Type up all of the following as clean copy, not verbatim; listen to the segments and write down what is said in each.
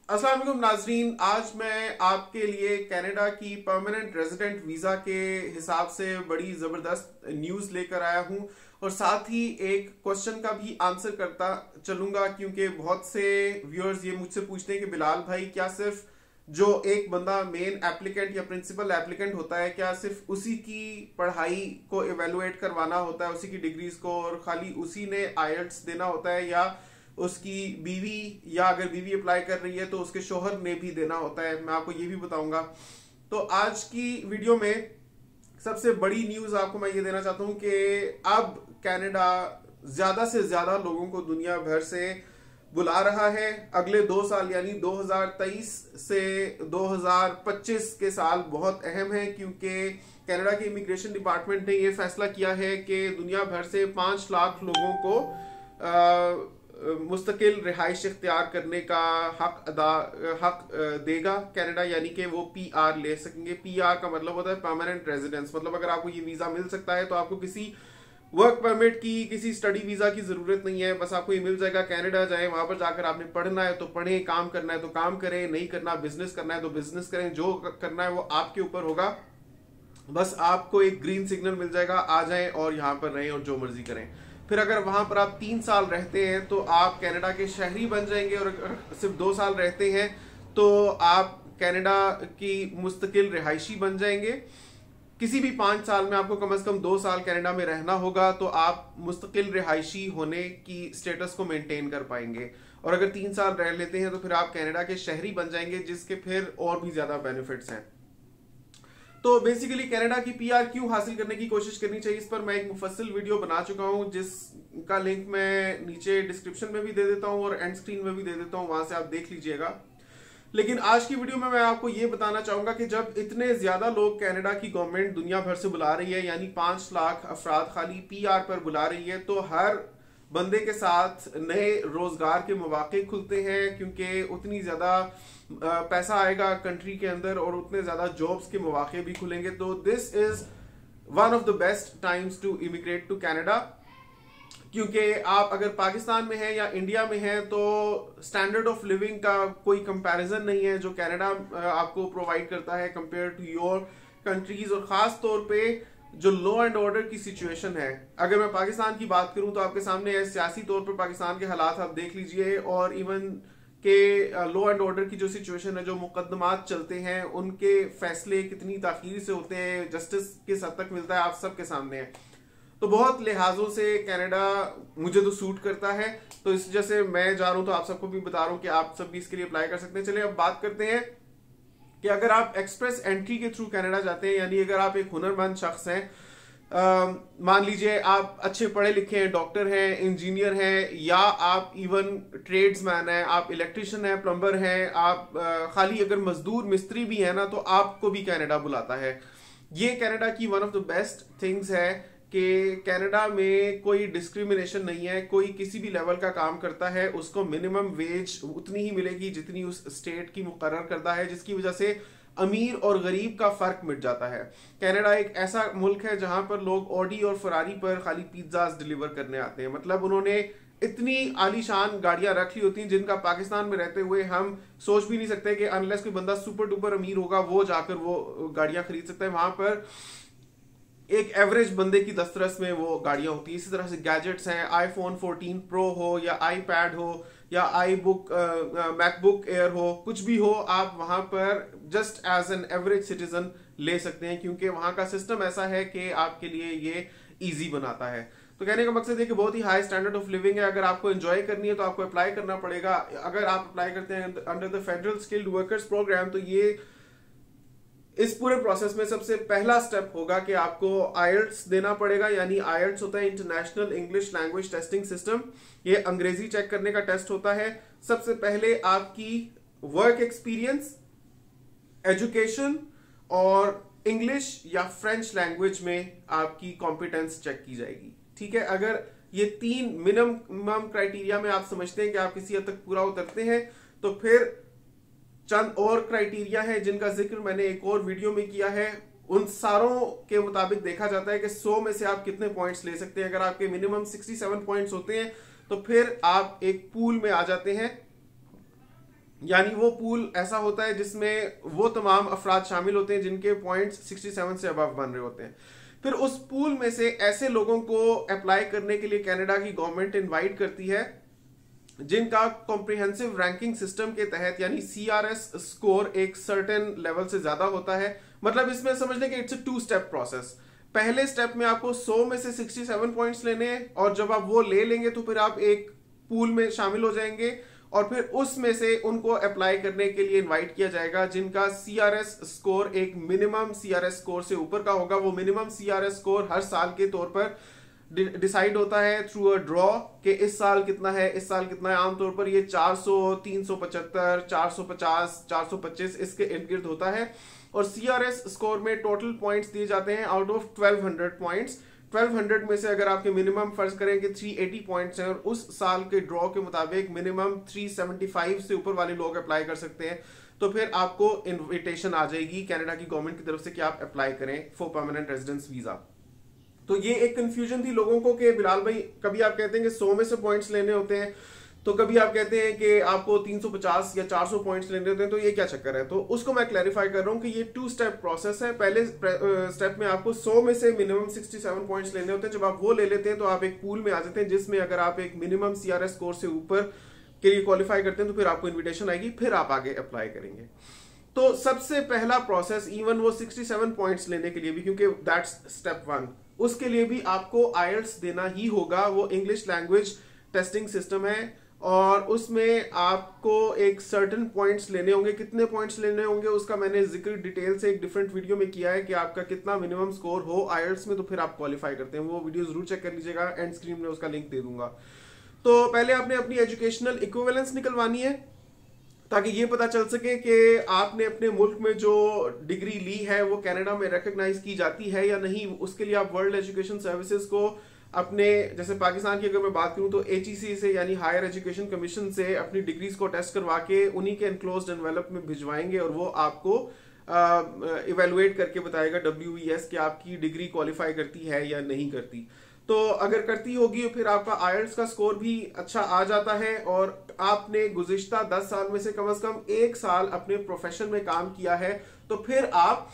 अस्सलाम वालेकुम नाजरीन, आज मैं आपके लिए कनाडा की परमानेंट रेजिडेंट वीजा के हिसाब से बड़ी जबरदस्त न्यूज लेकर आया हूं और साथ ही एक क्वेश्चन का भी आंसर करता चलूंगा क्योंकि बहुत से व्यूअर्स ये मुझसे पूछते हैं कि बिलाल भाई, क्या सिर्फ जो एक बंदा मेन एप्लीकेंट या प्रिंसिपल एप्लीकेंट होता है, क्या सिर्फ उसी की पढ़ाई को इवेलुएट करवाना होता है, उसी की डिग्रीज को, और खाली उसी ने आईएलटीएस देना होता है, या उसकी बीवी, या अगर बीवी अप्लाई कर रही है तो उसके शोहर ने भी देना होता है? मैं आपको ये भी बताऊंगा। तो आज की वीडियो में सबसे बड़ी न्यूज आपको मैं ये देना चाहता हूं कि अब कनाडा ज्यादा से ज्यादा लोगों को दुनिया भर से बुला रहा है। अगले 2 साल यानी 2023 से 2025 के साल बहुत अहम है क्योंकि कनाडा के इमिग्रेशन डिपार्टमेंट ने यह फैसला किया है कि दुनिया भर से 5 लाख लोगों को मुस्तकिल रिहाइश इख्तियार करने का हक देगा कनाडा, यानी कि वो पीआर ले सकेंगे। पीआर का मतलब होता है परमानेंट रेजिडेंस। मतलब अगर आपको ये वीजा मिल सकता है तो आपको किसी वर्क परमिट की, किसी स्टडी वीजा की जरूरत नहीं है। बस आपको ये मिल जाएगा, कनाडा जाए, वहां पर जाकर आपने पढ़ना है तो पढ़े, काम करना है तो काम करें, नहीं करना बिजनेस करना है तो बिजनेस करें, जो करना है वो आपके ऊपर होगा। बस आपको एक ग्रीन सिग्नल मिल जाएगा, आ जाएं और यहाँ पर रहें और जो मर्जी करें। फिर अगर वहां पर आप 3 साल रहते हैं तो आप कनाडा के शहरी बन जाएंगे, और अगर सिर्फ 2 साल रहते हैं तो आप कनाडा की मुस्तकिल रिहायशी बन जाएंगे। किसी भी 5 साल में आपको कम से कम 2 साल कनाडा में रहना होगा तो आप मुस्तकिल रिहायशी होने की स्टेटस को मेंटेन कर पाएंगे। और अगर 3 साल रह लेते हैं तो फिर आप कनाडा के शहरी बन जाएंगे, जिसके फिर और भी ज्यादा बेनिफिट्स हैं। तो बेसिकली कनाडा की पीआर क्यों हासिल करने की कोशिश करनी चाहिए, इस पर मैं एक मुफस्सिल वीडियो बना चुका हूं, जिसका लिंक मैं नीचे डिस्क्रिप्शन में भी दे देता हूं और एंड स्क्रीन में भी दे देता हूं, वहां से आप देख लीजिएगा। लेकिन आज की वीडियो में मैं आपको ये बताना चाहूंगा कि जब इतने ज्यादा लोग कनाडा की गवर्नमेंट दुनिया भर से बुला रही है, यानी 5 लाख अफराद खाली पीआर पर बुला रही है, तो हर बंदे के साथ नए रोजगार के मौके खुलते हैं क्योंकि उतनी ज्यादा पैसा आएगा कंट्री के अंदर और उतने ज्यादा जॉब्स के मौके भी खुलेंगे। तो this is one of the best times to immigrate to Canada, क्योंकि आप अगर पाकिस्तान में हैं या इंडिया में हैं तो स्टैंडर्ड ऑफ लिविंग का कोई कंपैरिजन नहीं है जो कनाडा आपको प्रोवाइड करता है कंपेयर टू योर कंट्रीज। और खास तौर पे जो लॉ एंड ऑर्डर की सिचुएशन है, अगर मैं पाकिस्तान की बात करूं तो आपके सामने है सियासी तौर पर पाकिस्तान के हालात आप देख लीजिए, और इवन के लॉ एंड ऑर्डर की जो सिचुएशन है, जो मुकदमात चलते हैं उनके फैसले कितनी ताखीर से होते हैं, जस्टिस किस हद तक मिलता है, आप सबके सामने है। तो बहुत लिहाजों से कनाडा मुझे तो सूट करता है, तो इस वजह से मैं जा रहा हूं तो आप सबको भी बता रहा हूं कि आप सब भी इसके लिए अप्लाई कर सकते हैं। चलिए अब बात करते हैं कि अगर आप एक्सप्रेस एंट्री के थ्रू कनाडा जाते हैं, यानी अगर आप एक हुनरमंद शख्स हैं, मान लीजिए आप अच्छे पढ़े लिखे हैं, डॉक्टर हैं, इंजीनियर हैं, या आप इवन ट्रेड्समैन हैं, आप इलेक्ट्रिशियन हैं, प्लम्बर हैं, आप खाली अगर मजदूर मिस्त्री भी है ना, तो आपको भी कनाडा बुलाता है। ये कनाडा की one of the best things है कि कनाडा में कोई डिस्क्रिमिनेशन नहीं है। कोई किसी भी लेवल का काम करता है उसको मिनिमम वेज उतनी ही मिलेगी जितनी उस स्टेट की मुकर्रर करता है, जिसकी वजह से अमीर और गरीब का फर्क मिट जाता है। कनाडा एक ऐसा मुल्क है जहां पर लोग ऑडी और फरारी पर खाली पिज्जाज डिलीवर करने आते हैं। मतलब उन्होंने इतनी आलीशान गाड़ियां रख ली होती हैं जिनका पाकिस्तान में रहते हुए हम सोच भी नहीं सकते कि अनलेस कोई बंदा सुपर डुपर अमीर होगा वो जाकर वो गाड़ियां खरीद सकता है। वहां पर एक एवरेज बंदे की दस्तरस में वो गाड़ियां होती हैं। इसी तरह से गैजेट्स हैं, आईफोन 14 प्रो हो या आईपैड हो या मैकबुक एयर हो, कुछ भी हो, आप वहां पर just as an average citizen ले सकते हैं, क्योंकि वहां का सिस्टम ऐसा है कि आपके लिए ये इजी बनाता है। तो कहने का मकसद है कि बहुत ही हाई स्टैंडर्ड ऑफ लिविंग है। अगर आपको एंजॉय करनी है तो आपको अप्लाई करना पड़ेगा। अगर आप अप्लाई करते हैं under the federal skilled workers program, तो ये इस पूरे प्रोसेस में सबसे पहला स्टेप होगा कि आपको आईएलटीएस देना पड़ेगा। यानी आईएलटीएस होता है international English language testing system. ये अंग्रेजी चेक करने का टेस्ट होता है। सबसे पहले आपकी वर्क एक्सपीरियंस, एजुकेशन और इंग्लिश या फ्रेंच लैंग्वेज में आपकी कॉम्पिटेंस चेक की जाएगी। ठीक है, अगर ये 3 मिनिमम क्राइटेरिया में आप समझते हैं कि आप किसी हद तक पूरा उतरते हैं, तो फिर चंद और क्राइटेरिया है जिनका जिक्र मैंने एक और वीडियो में किया है। उन सारों के मुताबिक देखा जाता है कि 100 में से आप कितने पॉइंट्स ले सकते हैं। अगर आपके मिनिमम 67 पॉइंट्स होते हैं तो फिर आप एक पूल में आ जाते हैं यानी वो पूल ऐसा होता है जिसमें वो तमाम अफराद शामिल होते हैं जिनके पॉइंट्स 67 से अबव बन रहे होते हैं। फिर उस पूल में से ऐसे लोगों को अप्लाई करने के लिए कनाडा की गवर्नमेंट इनवाइट करती है जिनका कॉम्प्रिहेंसिव रैंकिंग सिस्टम के तहत यानी सीआरएस स्कोर एक सर्टेन लेवल से ज्यादा होता है। मतलब इसमें समझ लें कि इट्स अ 2 स्टेप प्रोसेस। पहले स्टेप में आपको 100 में से 67 पॉइंट्स लेने हैं और जब आप वो ले लेंगे तो फिर आप एक पूल में शामिल हो जाएंगे और फिर उसमें से उनको अप्लाई करने के लिए इनवाइट किया जाएगा जिनका सीआरएस स्कोर एक मिनिमम सीआरएस स्कोर से ऊपर का होगा। वो मिनिमम सीआरएस स्कोर हर साल के तौर पर डिसाइड होता है थ्रू अ ड्रॉ कि इस साल कितना है, इस साल कितना है। आमतौर पर ये 400, 375, 450, 425 इसके इर्द गिर्द होता है। और सीआरएस स्कोर में टोटल पॉइंट्स दिए जाते हैं आउट ऑफ 1200 पॉइंट्स। 1200 में से अगर आपके मिनिमम फर्ज करें कि 380 पॉइंट्स हैं और उस साल के ड्रॉ के मुताबिक मिनिमम 375 से ऊपर वाले लोग अप्लाई कर सकते हैं, तो फिर आपको इनविटेशन आ जाएगी कनाडा की गवर्नमेंट की तरफ से कि आप अप्लाई करें फॉर परमानेंट रेजिडेंस वीजा। तो ये एक कंफ्यूजन थी लोगों को कि बिलाल भाई कभी आप कहते हैं कि 100 में से पॉइंट्स लेने होते हैं, तो कभी आप कहते हैं कि आपको 350 या 400 पॉइंट्स लेने होते हैं, तो ये क्या चक्कर है। तो उसको मैं क्लैरिफाई कर रहा हूं कि ये 2 स्टेप प्रोसेस है। पहले स्टेप में आपको 100 में से मिनिमम 67 पॉइंट्स लेने होते हैं। जब आप वो ले लेते हैं तो आप एक पूल में आ जाते हैं जिसमें अगर आप एक मिनिमम सीआरएस स्कोर से ऊपर के लिए क्वालिफाई करते हैं तो फिर आपको इन्विटेशन आएगी, फिर आप आगे अप्लाई करेंगे। तो सबसे पहला प्रोसेस इवन वो 67 पॉइंट्स लेने के लिए भी, क्योंकि दैट्स स्टेप 1, उसके लिए भी आपको आईएलटीएस देना ही होगा। वो इंग्लिश लैंग्वेज टेस्टिंग सिस्टम है और उसमें आपको एक सर्टेन पॉइंट्स लेने होंगे। कितने पॉइंट्स लेने होंगे उसका मैंने जिक्र डिटेल से एक डिफरेंट वीडियो में किया है कि आपका कितना मिनिमम स्कोर हो आईएलटीएस में तो फिर आप क्वालिफाई करते हैं। वो वीडियो जरूर चेक कर लीजिएगा, एंड स्क्रीन में उसका लिंक दे दूंगा। तो पहले आपने अपनी एजुकेशनल इक्विवेलेंस निकलवानी है ताकि ये पता चल सके कि आपने अपने मुल्क में जो डिग्री ली है वो कनाडा में रिकॉग्नाइज की जाती है या नहीं। उसके लिए आप वर्ल्ड एजुकेशन सर्विसेज को अपने, जैसे पाकिस्तान की अगर मैं बात करूं तो एचईसी से यानी हायर एजुकेशन कमीशन से अपनी डिग्रीज को टेस्ट करवा के उन्हीं के एनक्लोज्ड एनवेलप में भिजवाएंगे और वो आपको इवेलुएट करके बताएगा WES कि आपकी डिग्री क्वालिफाई करती है या नहीं करती। तो अगर करती होगी फिर आपका आईएलटीएस का स्कोर भी अच्छा आ जाता है और आपने गुज़िश्ता 10 साल में से कम 1 साल अपने प्रोफेशन में काम किया है, तो फिर आप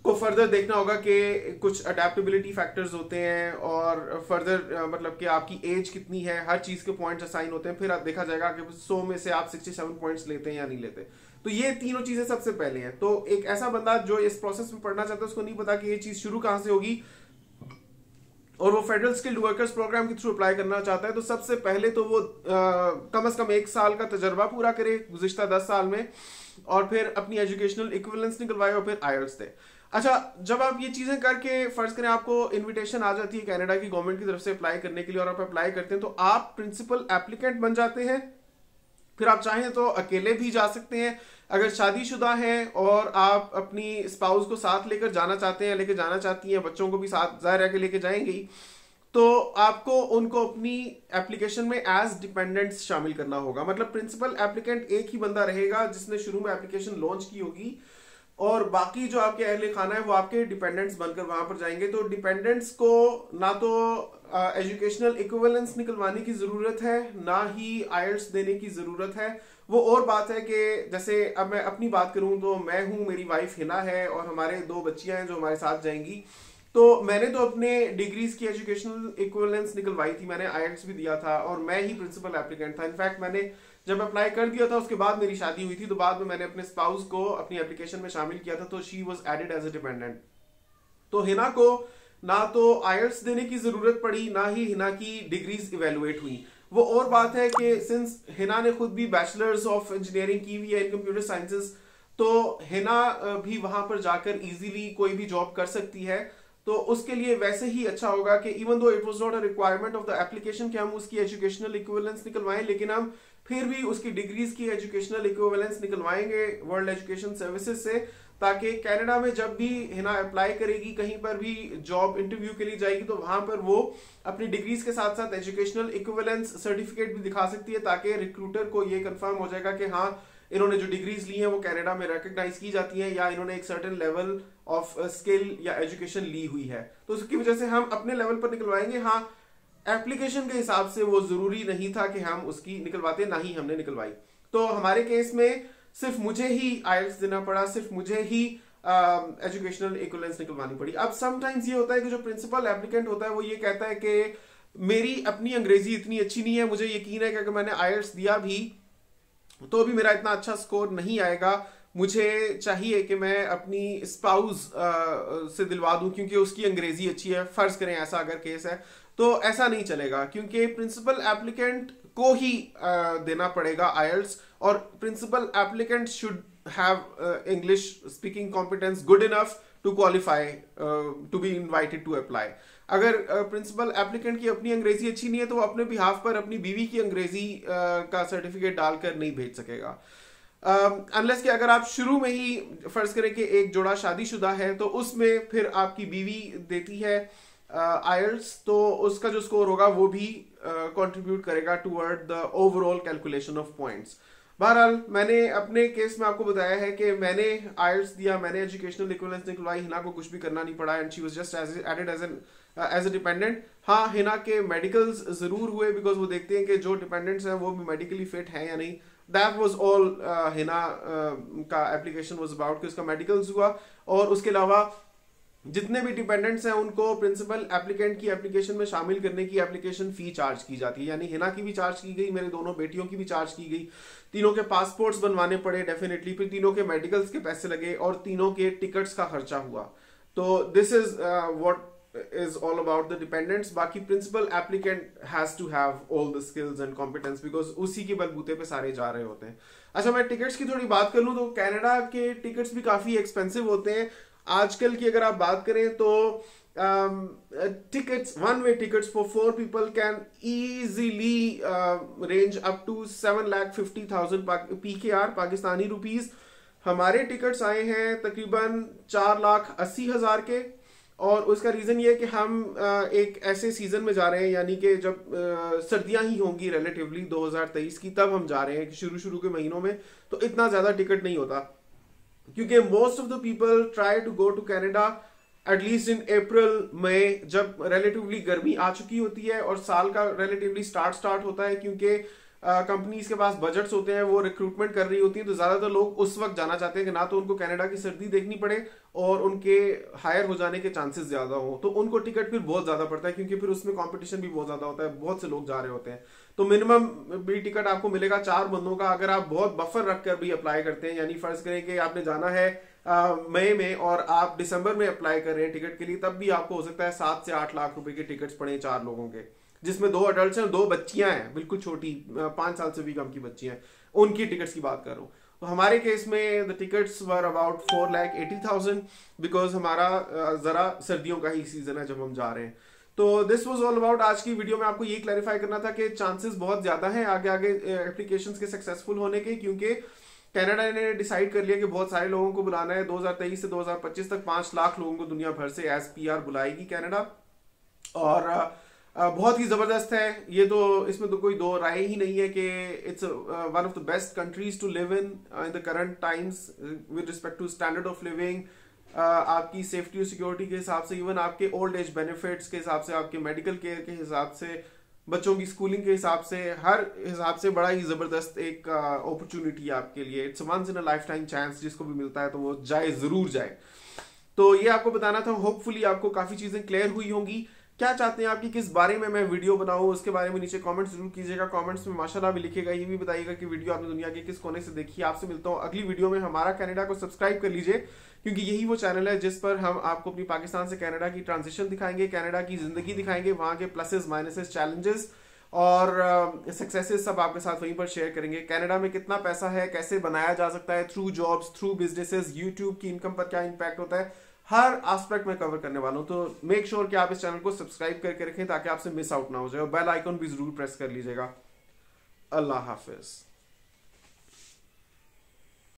को फर्दर देखना होगा कि कुछ अडेप्टेबिलिटी फैक्टर्स होते हैं और फर्दर मतलब कि आपकी एज कितनी है, हर चीज के पॉइंट्स असाइन होते हैं। फिर आप देखा जाएगा कि 100 में से आप 67 पॉइंट्स लेते हैं या नहीं लेते। तो ये तीनों चीजें सबसे पहले हैं। तो एक ऐसा बंदा जो इस प्रोसेस में पढ़ना चाहता है उसको नहीं पता कि ये चीज शुरू कहां से होगी और वो फेडरल स्किल्ड वर्कर्स प्रोग्राम के थ्रू अप्लाई करना चाहता है, तो सबसे पहले तो वो कम से कम 1 साल का तजर्बा पूरा करे गुज़िश्ता 10 साल में और फिर अपनी एजुकेशनल इक्विवेलेंस निकलवाए और फिर आईएलटीएस दे। अच्छा, जब आप ये चीजें करके फर्ज करें आपको इनविटेशन आ जाती है कनाडा की गवर्नमेंट की तरफ से अप्लाई करने के लिए और आप अप्लाई करते हैं तो आप प्रिंसिपल एप्लीकेंट बन जाते हैं। फिर आप चाहें तो अकेले भी जा सकते हैं। अगर शादीशुदा हैं और आप अपनी स्पाउस को साथ लेकर जाना चाहते हैं, लेकर जाना चाहती हैं, बच्चों को भी साथ जाहिर है कि लेके जाएंगे, तो आपको उनको अपनी एप्लीकेशन में एज डिपेंडेंट्स शामिल करना होगा। मतलब प्रिंसिपल एप्लीकेंट एक ही बंदा रहेगा जिसने शुरू में एप्लीकेशन लॉन्च की होगी और बाकी जो आपके अहले खाना है वो आपके डिपेंडेंट्स बनकर वहां पर जाएंगे। तो डिपेंडेंट्स को ना तो एजुकेशनल इक्विवेलेंस निकलवाने की जरूरत है ना ही आईएलटीएस देने की जरूरत है। वो और बात है कि जैसे अब मैं अपनी बात करूं तो मैं हूं, मेरी वाइफ हिना है और हमारे 2 बच्चियां हैं जो हमारे साथ जाएंगी। तो मैंने तो अपने डिग्रीज की एजुकेशनल इक्विवेलेंस निकलवाई थी, मैंने आईएलटीएस भी दिया था और मैं ही प्रिंसिपल एप्लीकेंट था। इनफैक्ट मैंने जब अप्लाई कर दिया था उसके बाद मेरी शादी हुई थी, तो बाद में मैंने अपने स्पाउस को अपनी एप्लीकेशन में शामिल किया था, तो she was added as a dependent. तो हिना को ना तो आईएलटीएस देने की जरूरत पड़ी ना ही हिना की डिग्रीज इवेलुएट हुई। वो और बात है कि सिंस हिना ने खुद भी बैचलर्स ऑफ इंजीनियरिंग की हुई है इन कंप्यूटर साइंसेस, तो हिना भी वहां पर जाकर इजीली कोई भी जॉब कर सकती है। तो उसके लिए वैसे ही अच्छा होगा कि even though it was not a requirement of the application कि हम उसकी एजुकेशनल इक्विवेलेंस निकलवाएं, लेकिन हम फिर भी उसकी डिग्रीज की एजुकेशनल इक्विवेलेंस निकलवाएंगे वर्ल्ड एजुकेशन सर्विसेज से, ताकि कनाडा में जब भी हिना अप्लाई करेगी, कहीं पर भी जॉब इंटरव्यू के लिए जाएगी, तो वहां पर वो अपनी डिग्रीज के साथ साथ एजुकेशनल इक्विवेलेंस सर्टिफिकेट भी दिखा सकती है, ताकि रिक्रूटर को ये कंफर्म हो जाएगा कि हाँ इन्होंने जो डिग्रीज ली हैं वो कनाडा में रिकॉग्नाइज की जाती हैं या इन्होंने एक सर्टेन लेवल ऑफ स्किल या एजुकेशन ली हुई है। तो उसकी वजह से हम अपने लेवल पर निकलवाएंगे। हाँ, एप्लीकेशन के हिसाब से वो जरूरी नहीं था कि हम उसकी निकलवाते, ना ही हमने निकलवाई। तो हमारे केस में सिर्फ मुझे ही IELTS देना पड़ा, सिर्फ मुझे ही एजुकेशनल इक्विवेलेंस निकलवानी पड़ी। अब समटाइम्स ये होता है कि जो प्रिंसिपल एप्लीकेंट होता है वो ये कहता है कि मेरी अपनी अंग्रेजी इतनी अच्छी नहीं है, मुझे यकीन है कि अगर मैंने IELTS दिया भी तो भी मेरा इतना अच्छा स्कोर नहीं आएगा, मुझे चाहिए कि मैं अपनी स्पाउस से दिलवा दूं क्योंकि उसकी अंग्रेजी अच्छी है। फर्ज करें ऐसा अगर केस है तो ऐसा नहीं चलेगा, क्योंकि प्रिंसिपल एप्लीकेंट को ही देना पड़ेगा IELTS, और principal applicant should have English speaking competence good enough to qualify to be invited to apply. अगर प्रिंसिपल एप्लीकेंट की अपनी अंग्रेजी अच्छी नहीं है तो वो अपने बिहाफ पर अपनी बीवी की अंग्रेजी का सर्टिफिकेट डालकर नहीं भेज सकेगा, अनलेस कि अगर आप शुरू में ही फर्ज करें कि एक जोड़ा शादीशुदा है तो उसमें फिर आपकी बीवी देती है IELTS, तो उसका जो स्कोर होगा वो भी कंट्रीब्यूट करेगा toward the overall calculation of points. बहरहाल मैंने अपने केस में आपको बताया है कि मैंने IELTS दिया, मैंने एजुकेशनल इक्विवेलेंस निकलवाई, हिना को कुछ भी करना नहीं पड़ा and she was just added as a dependent. हाँ, हिना के मेडिकल्स जरूर हुए बिकॉज वो देखते हैं कि जो डिपेंडेंट्स हैं वो भी मेडिकली फिट हैं या नहीं। दैट वाज ऑल हिना का एप्लीकेशन वाज अबाउट कि उसका मेडिकल्स हुआ, और उसके अलावा जितने भी डिपेंडेंट्स हैं उनको प्रिंसिपल एप्लीकेंट की एप्लीकेशन में शामिल करने की एप्लीकेशन फी चार्ज की जाती है, यानी हिना की भी चार्ज की गई, मेरे दोनों बेटियों की भी चार्ज की गई, तीनों के पासपोर्ट्स बनवाने पड़े डेफिनेटली, फिर तीनों के मेडिकल्स के पैसे लगे और तीनों के टिकट्स का खर्चा हुआ। तो this is what is all about the dependents। बाकी principal applicant has to have all the skills and competence because उसी के बलबूते पे सारे जा रहे होते हैं। अच्छा, मैं टिकट्स की थोड़ी बात कर लूं तो कनाडा के टिकट्स भी काफी एक्सपेंसिव होते हैं आजकल की। अगर आप बात करें तो tickets, one-way tickets for 4 people can easily range up to 7,50,000 PKR Pakistani rupees. हमारे टिकट्स आए हैं तकरीबन 4,80,000 के, और उसका रीजन ये है कि हम एक ऐसे सीजन में जा रहे हैं, यानी कि जब सर्दियां ही होंगी रिलेटिवली 2023 की, तब हम जा रहे हैं। शुरू के महीनों में तो इतना ज्यादा टिकट नहीं होता, क्योंकि most of the people try to go to Canada at least in April May, जब रिलेटिवली गर्मी आ चुकी होती है और साल का रिलेटिवली स्टार्ट होता है, क्योंकि कंपनीज के पास बजट्स होते हैं, वो रिक्रूटमेंट कर रही होती है, तो ज्यादातर लोग उस वक्त जाना चाहते हैं कि ना तो उनको कनाडा की सर्दी देखनी पड़े और उनके हायर हो जाने के चांसेस ज्यादा हो, तो उनको टिकट फिर बहुत ज्यादा पड़ता है, क्योंकि फिर उसमें कंपटीशन भी बहुत ज्यादा होता है, बहुत से लोग जा रहे होते हैं। तो मिनिमम भी टिकट आपको मिलेगा 4 बंदों का। अगर आप बहुत बफर रखकर भी अप्लाई करते हैं, यानी फर्ज करें कि आपने जाना है मई में और आप दिसंबर में अप्लाई कर रहे हैं टिकट के लिए, तब भी आपको हो सकता है 7 से 8 लाख रुपए के टिकट्स पड़े 4 लोगों के, जिसमें 2 अडल्ट हैं, 2 बच्चियां हैं, बिल्कुल छोटी 5 साल से भी कम की बच्चियां हैं, उनकी टिकट्स की बात कर रहा हूँ। तो हमारे केस में the tickets were about 4,80,000 because हमारा जरा सर्दियों का ही सीजन है जब हम जा रहे हैं। तो दिस वाज ऑल अबाउट। आज की वीडियो में आपको ये क्लैरिफाई करना था कि चांसेस बहुत ज्यादा हैं आगे एप्लीकेशंस के सक्सेसफुल होने के, क्योंकि कनाडा ने डिसाइड कर लिया कि बहुत सारे लोगों को बुलाना है। 2023 से 2025 तक 5 लाख लोगों को दुनिया भर से एज PR बुलाएगी कनाडा, और बहुत ही जबरदस्त है ये, तो इसमें तो कोई दो राय ही नहीं है कि it's one of the best countries to live in the current times with respect to standard of living, आपकी सेफ्टी और सिक्योरिटी के हिसाब से, इवन आपके ओल्ड एज बेनिफिट्स के हिसाब से, आपके मेडिकल केयर के हिसाब से, बच्चों की स्कूलिंग के हिसाब से, हर हिसाब से बड़ा ही जबरदस्त एक अपॉर्चुनिटी है आपके लिए। It's once in a lifetime chance, जिसको भी मिलता है तो वो जाए, जरूर जाए। तो ये आपको बताना था। होपफुली आपको काफी चीजें क्लियर हुई होंगी। क्या चाहते हैं आप कि किस बारे में मैं वीडियो बनाऊं, उसके बारे में नीचे कमेंट्स जरूर कीजिएगा। कमेंट्स में माशाल्लाह भी लिखिएगा, ये भी बताइएगा कि वीडियो आपने दुनिया के किस कोने से देखी। आपसे मिलता हूं अगली वीडियो में। हमारा कनाडा को सब्सक्राइब कर लीजिए, क्योंकि यही वो चैनल है जिस पर हम आपको अपनी पाकिस्तान से कनाडा की ट्रांजिशन दिखाएंगे, कनाडा की जिंदगी दिखाएंगे, वहां के प्लसेस माइनसेस, चैलेंजेस और सक्सेसेस सब आपके साथ वहीं पर शेयर करेंगे। कनाडा में कितना पैसा है, कैसे बनाया जा सकता है, through jobs, through businesses, YouTube की इनकम पर क्या इंपैक्ट होता है, हर एस्पेक्ट में कवर करने वाला हूं। तो मेक श्योर कि आप इस चैनल को सब्सक्राइब करके रखें ताकि आपसे मिस आउट ना हो जाए, और बेल आइकन भी जरूर प्रेस कर लीजिएगा। अल्लाह हाफिज।